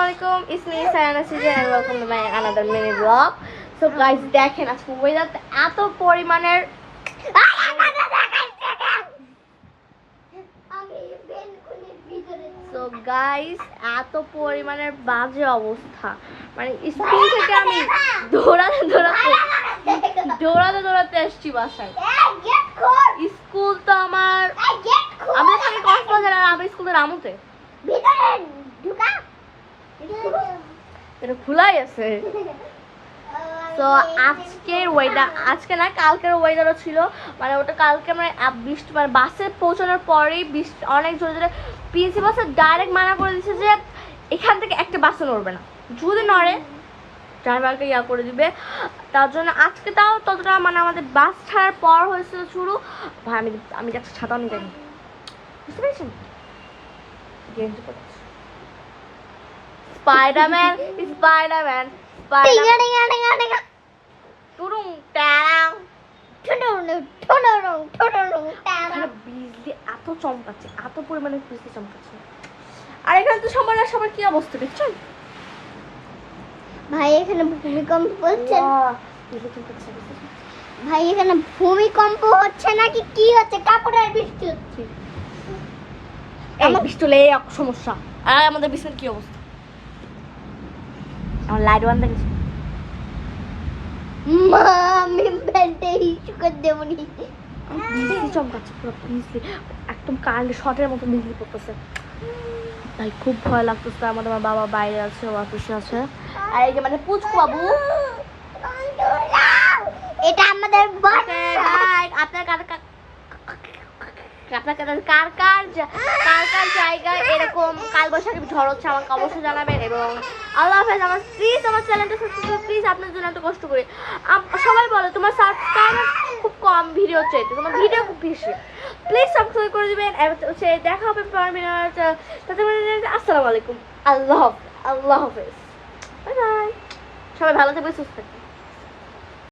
Assalamualaikum, it's me Sayana Sijan and welcome to my another mini vlog. So guys, দেখেন আজকে weather এত পরিমাণের So guys, এত পরিমাণের বাজে অবস্থা, মানে স্কুল থেকে আমি দৌড়াতে আসছি বাসায়। স্কুল তো আমার আমি থাকি কক্সবাজার আর আমি স্কুলের রামুতে এটা খোলাই আছে। তো আজকের ওয়েদার, আজকে না কালকের ওয়েদারও ছিল, মানে ওটা কালকে মানে বৃষ্টি, মানে বাসে পৌঁছানোর পরেই বৃষ্টি অনেক জোরে জোরে। পিএসসি বাসে ডাইরেক্ট মানা করে দিচ্ছে যে এখান থেকে একটা বাসে নড়বে না, যদি নড়ে ড্রাইভারকে ইয়া করে দিবে। তার জন্য আজকে তাও ততটা মানে আমাদের বাস ছাড়ার পর হয়েছিল শুরু। ভাই আমি যাচ্ছি, ছাতাও নিয়ে যাইনি, বুঝতে পেরেছেন? স্পাইডারম্যান বিজলি এত চমকাচ্ছে, এত পরিমাণে বিজলি চমকাচ্ছে। আর এখানে তো সবার কি অবস্থা দেখছেন ভাই? এখানে ভূমিকম্প হচ্ছে ভাই, এখানে ভূমিকম্প হচ্ছে নাকি কি হচ্ছে? কাপড়ের বৃষ্টি হচ্ছে। এই বৃষ্টি হলে এক সমস্যা। আর আমাদের বিছানার কি অবস্থা? আমার লাইট বন্ধ গেছে। আমি বেডে ইস্যু করে দেবনি। বিজলি চমকাচ্ছে, পুরো বিজলি একদম কারেন্ট শর্টের মতো বিজলি পড়তেছে। ভাই খুব ভয় লাগতেছে। আমার বাবা বাইরে আছে, অফিসে আছে। আর এই যে মানে পুচকু বাবু, এটা আমাদের আপনার কার জায়গায় এরকম কালবৈশাখী ঝড় হচ্ছে আমাকে অবশ্যই জানাবেন। এবং আল্লাহ হাফেজ। আমার চ্যানেলটা প্লিজ আপনার জন্য এত কষ্ট করি। সবাই বলে তোমার সাবস্ক্রাইবার খুব কম, ভিডিও চাইতে তোমার ভিডিও খুব বেশি, প্লিজ সাবস্ক্রাইব করে দিবেন। দেখা হবে আসসালামু আলাইকুম, আল্লাহ হাফেজ, বাই বাই। সবাই ভালো থাকবে, সুস্থ থাকবে।